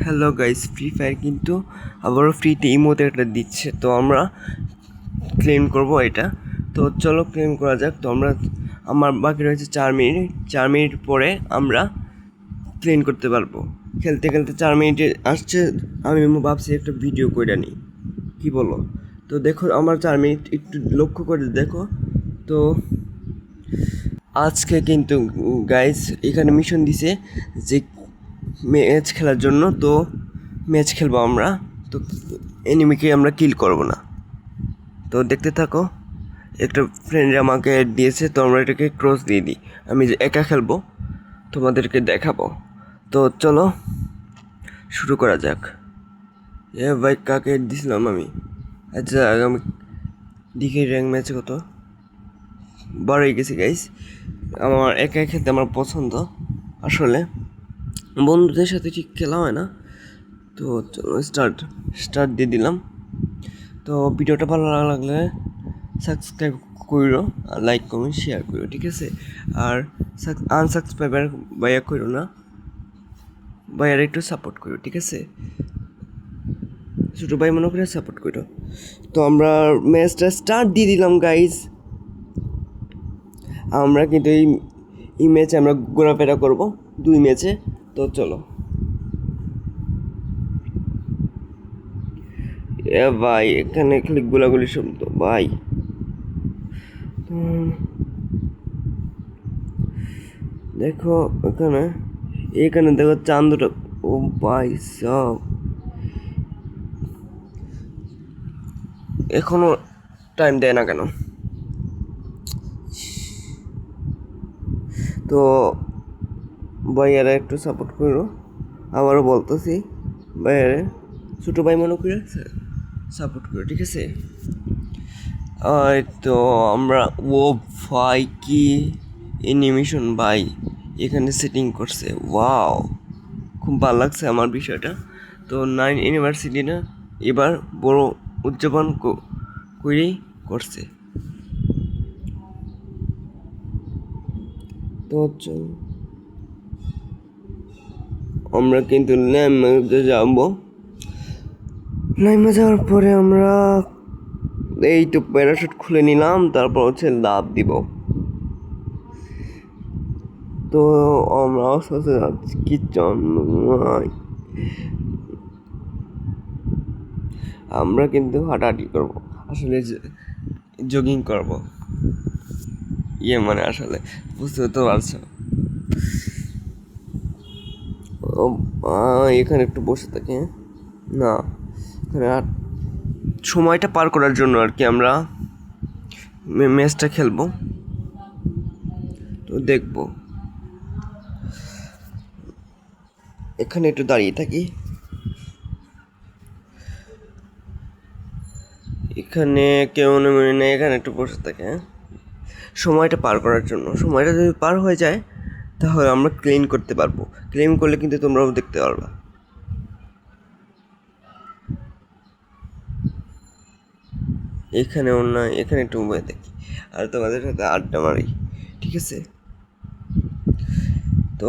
Hello guys, free fire কিন্তু আবারও ফ্রিতে ইমোতে একটা দিচ্ছে, তো আমরা ক্লেম করব এটা। তো চলো ক্লেম করা যাক। তো আমার বাকি রয়েছে 4 মিনিট পরে আমরা ক্লেম করতে পারবো। খেলতে খেলতে 4 মিনিটে আসছে, আমি ভাবছি একটা ভিডিও করে নিই, কি বলো? তো দেখো আমার 4 মিনিট একটু লক্ষ্য করে দেখো। তো আজকে কিন্তু গাইস এখানে মিশন দিছে যে ম্যাচ খেলার জন্য, তো ম্যাচ খেলবো আমরা। তো এনিমিকে আমরা কিল করব না, তো দেখতে থাকো। একটা ফ্রেন্ড আমাকে অ্যাড দিয়েছে, তো আমরা এটাকে ক্রস দিয়ে দিই। আমি যে একা খেলবো তোমাদেরকে দেখাবো। তো চলো শুরু করা যাক। এ ভাই, কাকে অ্যাড দিছিলাম আমি? আচ্ছা, আমি দেখি র্যাঙ্ক ম্যাচে কত বড় হয়ে গেছি গাইস। আমার একা খেলতে আমার পছন্দ, আসলে বন্ধুদের সাথে ঠিক খেলা হয় না। তো চলো স্টার্ট দিয়ে দিলাম। তো ভিডিওটা ভালো লাগলে সাবস্ক্রাইব করো, আর লাইক কমেন্ট শেয়ার করো, ঠিক আছে? আর আনসাবস্ক্রাইবার ভাইয়া করো না, ভাইয়ার একটু সাপোর্ট করো, ঠিক আছে? ছোটো ভাই মনে করে সাপোর্ট করো। তো আমরা ম্যাচটা স্টার্ট দিয়ে দিলাম গাইজ। আমরা কিন্তু এই ম্যাচে আমরা ঘোরাফেরা করবো 2 ম্যাচে। তো চলো। এ ভাই, এখানে খালি গোলাগুলি শব্দ ভাই। দেখো এখানে দেখো চান্দটা। ও ভাই সব এখনো টাইম দেয় না কেন? তো ভাইয়ারা একটু সাপোর্ট করো, আবারও বলতেছি, ভাইয়ারে ছোটো ভাই মনে করে সাপোর্ট করো, ঠিক আছে? আর তো আমরা ও ভাই, কি অ্যানিমেশন ভাই এখানে সেটিং করছে, ওয়াও, খুব ভালো লাগছে আমার বিষয়টা। তো 9 ইউনিভার্সিটি না এবার বড় উদযাপন করেই করছে। তো আমরা কিন্তু ল্যাম্পে যাবো। লাইমে যাওয়ার পরে আমরা এই তো প্যারাশুট খুলে নিলাম, তারপর হচ্ছে লাফ দিব। তো আমরা আস্তে আস্তে যাচ্ছি, কি চন্দ্রমাই। আমরা কিন্তু হাঁটাহাঁটি করবো, আসলে জগিং করব, মানে আসলে বুঝতে তো পারছো। এখানে একটু বসে থাকি, না এখানে সময়টা পার করার জন্য আর কি আমরা ম্যাচটা খেলবো। তো দেখবো, এখানে একটু দাঁড়িয়ে থাকি। এখানে কেউ মনে নেই, এখানে একটু বসে থাকে, হ্যাঁ, সময়টা পার করার জন্য। সময়টা যদি পার হয়ে যায় তাহলে আমরা ক্লিন করতে পারবো। ক্লেম করলে কিন্তু তোমরাও দেখতে পারবা। এখানেও না, এখানে একটু বয়ে দেখি আর তোমাদের সাথে আড্ডা মারি, ঠিক আছে? তো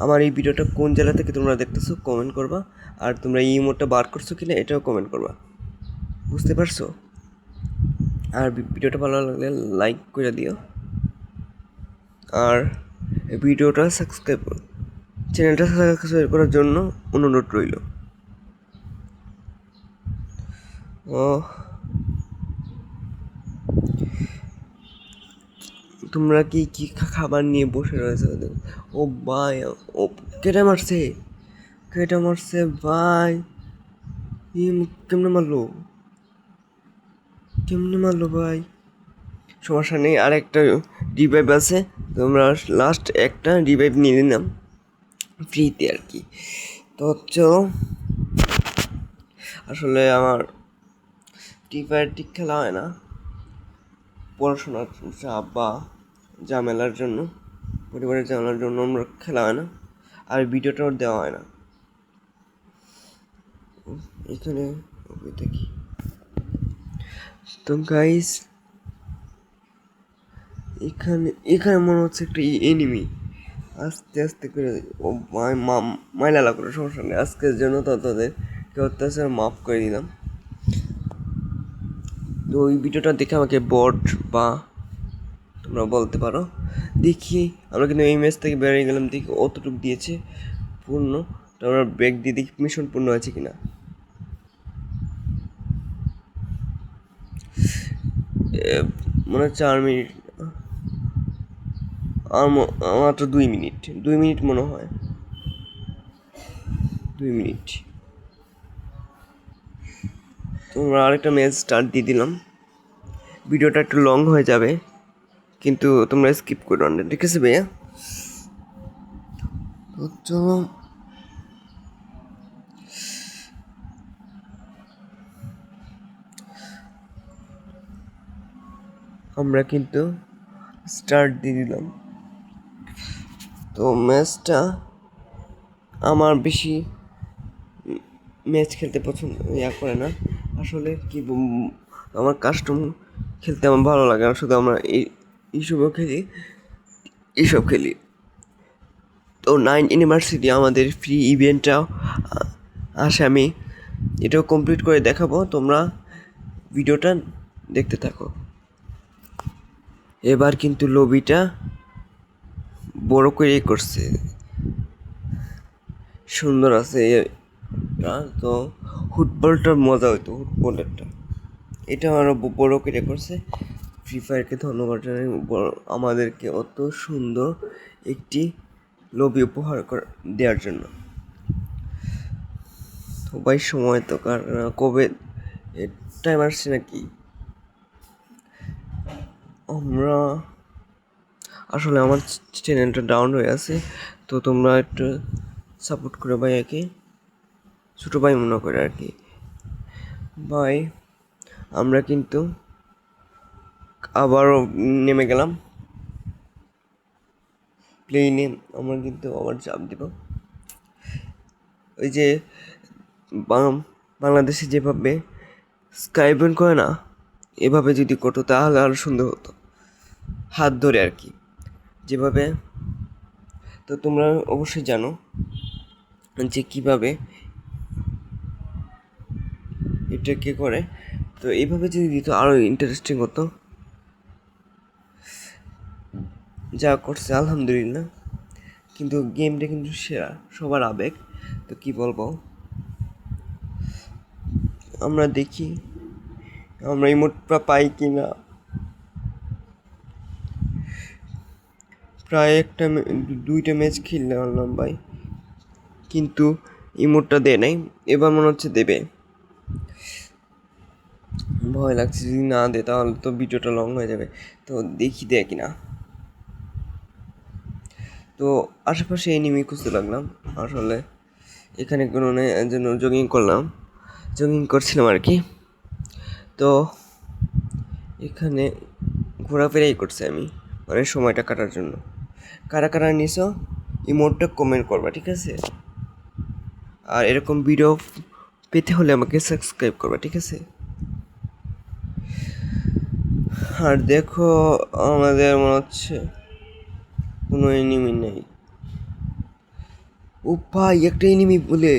আমার এই ভিডিওটা কোন জেলা থেকে তোমরা দেখতেছো কমেন্ট করবা, আর তোমরা এই ইমোটটা বার করছো কিনা এটাও কমেন্ট করবা, বুঝতে পারছো? আর ভিডিওটা ভালো লাগলে লাইক করে দিও, আর ভিডিওটা চ্যানেলটা সাবস্ক্রাইব করার জন্য অনুরোধ রইল। ও, তোমরা কি কি খাবার নিয়ে বসে রয়েছে? ও ভাই, ও কেটে মারছে ভাই। কেমনে মারলো, ভাই? সমস্যা নেই, আর একটা রিভাইভ আছে, তোমরা লাস্ট একটা রিভাইভ নিয়ে নিলাম ফ্রিতে আর কি। তো চলো, আসলে আমার ফ্রি ফায়ার ঠিক খেলা হয় না, পড়াশোনার চাপ বা ঝামেলার জন্য, পরিবারের ঝামেলার জন্য আমরা খেলা হয় না, আর ভিডিওটাও দেওয়া হয় না। এখানে দেখি তো গাইস, এখানে মনে হচ্ছে একটা এনিমি। আস্তে আস্তে করে ও মাইলালা করে সমস্যা নেই, আজকের জন্য তাদের কেউ অত্যাচার মাফ করে দিলাম। তো ওই ভিডিওটা দেখে আমাকে বট বা তোমরা বলতে পারো। দেখি আমরা কিন্তু এই ম্যাচ থেকে বেরিয়ে গেলাম, দেখি অতটুকু দিয়েছে পূর্ণ। তো আমরা ব্রেক দিয়ে দেখি মিশন পূর্ণ আছে কিনা। মনে হয় 4 মিনিট, আর মাত্র 2 মিনিট, 2 মিনিট মনে হয়, 2 মিনিট। তোমরা আরেকটা ম্যাচ স্টার্ট দিয়ে দিলাম। ভিডিওটা একটু লং হয়ে যাবে, কিন্তু তোমরা স্কিপ করো না, ঠিক আছে ভাইয়া? তো চলো আমরা কিন্তু স্টার্ট দিয়ে দিলাম। তো ম্যাচটা আমার বেশি ম্যাচ খেলতে পছন্দ করে না আসলে, কি আমার কাস্টম খেলতে আমার ভালো লাগে না, শুধু আমরা এইসবও খেলি, এইসব খেলি। তো 9 ইউনিভার্সিটি আমাদের ফ্রি ইভেন্টটাও আসে, আমি এটাও কমপ্লিট করে দেখাবো, তোমরা ভিডিওটা দেখতে থাকো। এবার কিন্তু লবিটা বড় করে করছে, সুন্দর আছে। তো ফুটবলটার মজা হইতো, ফুটবলেরটা এটা আরও বড় করে করছে। ফ্রি ফায়ারকে ধন্যবাদ জানাই আমাদেরকে অত সুন্দর একটি লবি উপহার দেওয়ার জন্য। সবাই সময় তো কবে টাইম আসছে নাকি? আমরা আসলে আমার চ্যানেলটা ডাউন হয়ে আছে, তো তোমরা একটু সাপোর্ট করে ভাইয়াকে, ছোটো ভাই মনে করে আর কি। ভাই আমরা কিন্তু আবারও নেমে গেলাম প্লেনে, আমরা কিন্তু আবার চাপ দিব। ওই যে বাংলাদেশে যেভাবে স্কাইবেন করে না, এভাবে যদি করতো তাহলে আরও সুন্দর হতো, হাত ধরে আর কি যেভাবে। তো তোমরা অবশ্যই জানো যে কীভাবে এটা কে করে, তো এইভাবে যদি দিত আরও ইন্টারেস্টিং হতো। যা করছে আলহামদুলিল্লাহ, কিন্তু গেমটা কিন্তু সেরা, সবার আবেগ। তো কি বলবো, আমরা দেখি আমরা ইমোটটা পাই কি না। প্রায় 2টা ম্যাচ খেললে আনলাম ভাই, কিন্তু ইমোটটা দেয় নাই। এবার মনে হচ্ছে দেবে, ভয় লাগছে যদি না দেয় তাহলে তো ভিডিওটা লং হয়ে যাবে। তো দেখি দেয় কিনা। তো আশেপাশে এনিমি খুঁজতে লাগলাম, আসলে এখানে কোনো জন্য জগিং করছিলাম আর কি। তো এখানে ঘোরাফেরাই করছি আমি, মানে সময়টা কাটার জন্য। কারা কারা নিছো ইমোটটা কমেন্ট করবা, ঠিক আছে? আর এরকম ভিডিও পেতে হলে আমাকে সাবস্ক্রাইব করবা, ঠিক আছে? আর দেখো আমাদের মনে হচ্ছে কোনো এনিমি নেই। ও ভাই একটা এনিমি বলে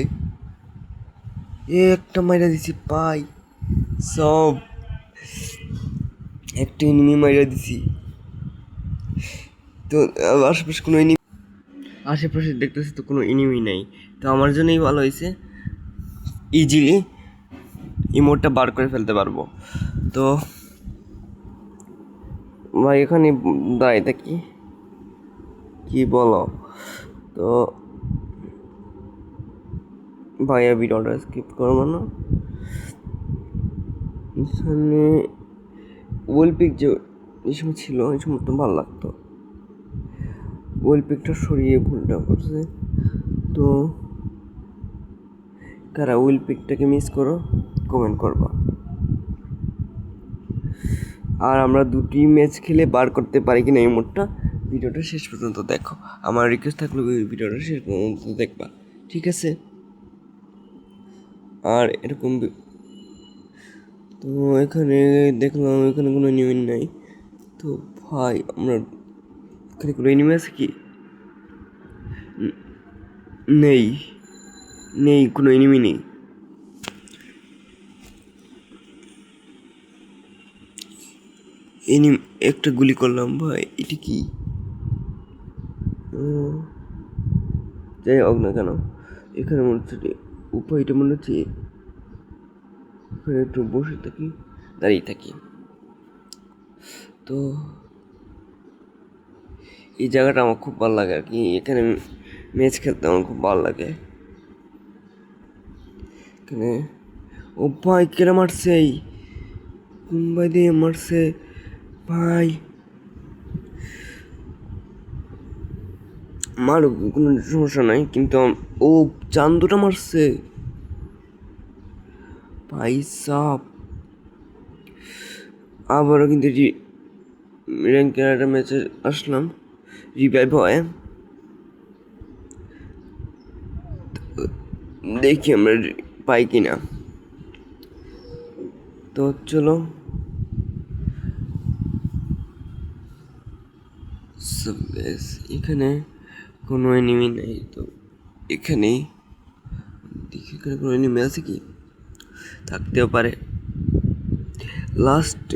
একটা মাইরা দিছি ভাই, সব একটা এনিমি মাইরা দিছি। তো আশেপাশে কোনো এনিমি, আশেপাশে দেখতেছি তো কোনো এনিমি নেই, তো আমার জন্যই ভালো হয়েছে, ইজিলি ইমোটটা বার করে ফেলতে পারবো। তো ভাই এখানে দাঁড়াই থাকি, কি বলো? তো ভাইয়া ভিডিওটা স্কিপ করবো না। এখানে ওয়েলপিক যে এই সময় ছিল, এই সময় তো ভালো লাগতো, ওয়েলপিকটা সরিয়ে ভুলটা করছে। তো কারা ওয়েলপিকটাকে মিস করো কমেন্ট করবা। আর আমরা 2টি ম্যাচ খেলে বার করতে পারি কিনা এই মোডটা, ভিডিওটা শেষ পর্যন্ত দেখো। আমার রিকোয়েস্ট থাকলে ভিডিওটা শেষ পর্যন্ত দেখবা, ঠিক আছে? আর এরকম তো এখানে দেখলাম এখানে কোনো এনিমি নাই। তো ভাই আমরা এখানে কোনো এনিমি আছে কি? নেই নেই, কোনো এনিমি নেই। এনিমি একটা গুলি করলাম ভাই, এটা কি? যাই হোক না কেন, এখানে মনে হচ্ছে উপায়টা মনে হচ্ছে এখানে একটু বসে থাকি, দাঁড়িয়ে থাকি। তো এই জায়গাটা আমার খুব ভালো লাগে আর কি, এখানে ম্যাচ খেলতে আমার খুব ভালো লাগে। এখানে ও ভাই কেন মারছে, এই কোন ভাই দিয়ে মারছে ভাই? মারুক, কোনো সমস্যা নাই, কিন্তু ও চান্দুটা মারছে ভাই সাপ। আবারও কিন্তু র্যাঙ্কের একটা ম্যাচে আসলাম, রিভাইভ হয়। দেখি আমরা পাই কিনা। তো চলো, এখানে কোনো এনিমি নেই, তো এখানে দেখি এখানে কোনো এনিমি আছে কি, থাকতেও পারে। লাস্ট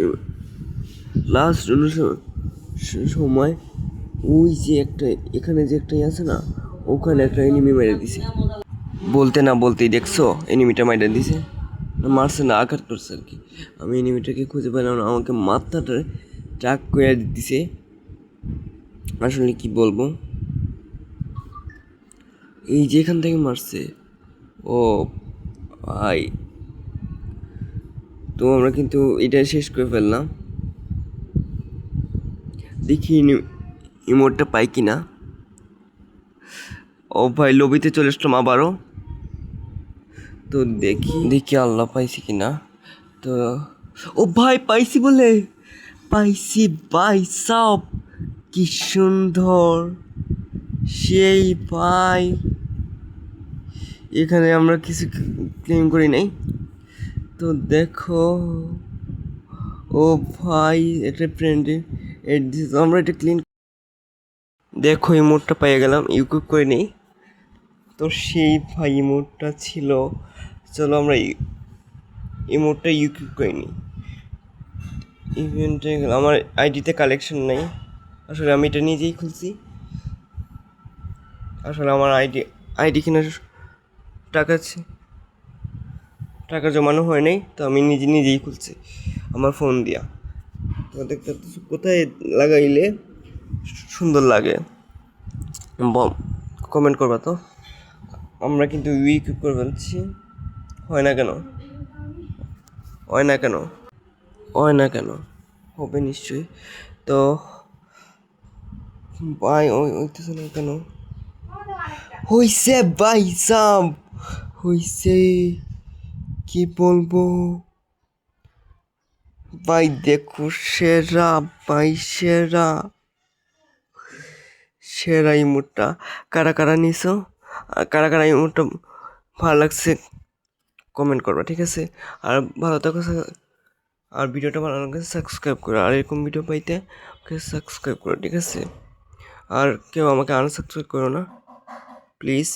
সময় ওই যে একটা, এখানে যে একটা আছে না, ওখানে একটা এনিমি মেরে দিছে। বলতে না বলতেই দেখছো এনিমিটা মেরে দিছে, মারছে না, আঘাত করছে আর কি। আমি এনিমিটাকে খুঁজে পেলাম না, আমাকে মাথাটা ট্রাক করে দিছে। আসলে কি বলবো, এই যে এখান থেকে মারছে। ও ভাই, তো আমরা কিন্তু এটা শেষ করে ফেললাম। দেখি ইমোটটা পাই কিনা। ও ভাই, লবিতে চলে আসলাম আবারও। তো দেখি আল্লাহ পাইছি কিনা। তো ও ভাই, পাইছি বলে, পাইছি ভাই সব, কি সুন্দর সেই ভাই। এখানে আমরা কিছু ক্লেম করি নাই, তো দেখো। ও ভাই, এটা ফ্রেন্ডে এড দিছে, আমরা এটা ক্লিন। দেখো ইমোটটা পেয়ে গেলাম, ইউকুব করে নেই। তো সেই ভাই ইমোটটা ছিল, চলো আমরা ইমোটটা ইউকুব করে নিই। ইভেন্টে গেলাম, আমার আইডিতে কালেকশন নেই, আসলে আমি এটা নিজেই খুলছি। আসলে আমার আইডি কেনার টাকা জমানো হয় নাই, তো আমি নিজেই খুলছি আমার ফোন দিয়া। তো দেখতে কোথায় লাগাইলে সুন্দর লাগে কমেন্ট করবা তো। আমরা কিন্তু ইউকিউব করে ফেলছি, হয় না কেন, হয় না কেন, হয় না কেন, হবে নিশ্চয়ই। তো ভাই হইতেছে না কেন? হইছে ভাই সাব, হইছে, কি বলবো ভাই, দেখো সেরা ভাই, সেরা সেরা ইমোটটা। কারা কারা নিছো, আর কারা কারা ইমোটটা ভালো লাগছে কমেন্ট করবা, ঠিক আছে? আর ভালো থাকো, আর ভিডিওটা ভালো লাগলে সাবস্ক্রাইব করো, আর এরকম ভিডিও পাইতে ওকে সাবস্ক্রাইব করো, ঠিক আছে? আর কেউ আমাকে আনসাবস্ক্রাইব করো না প্লিজ।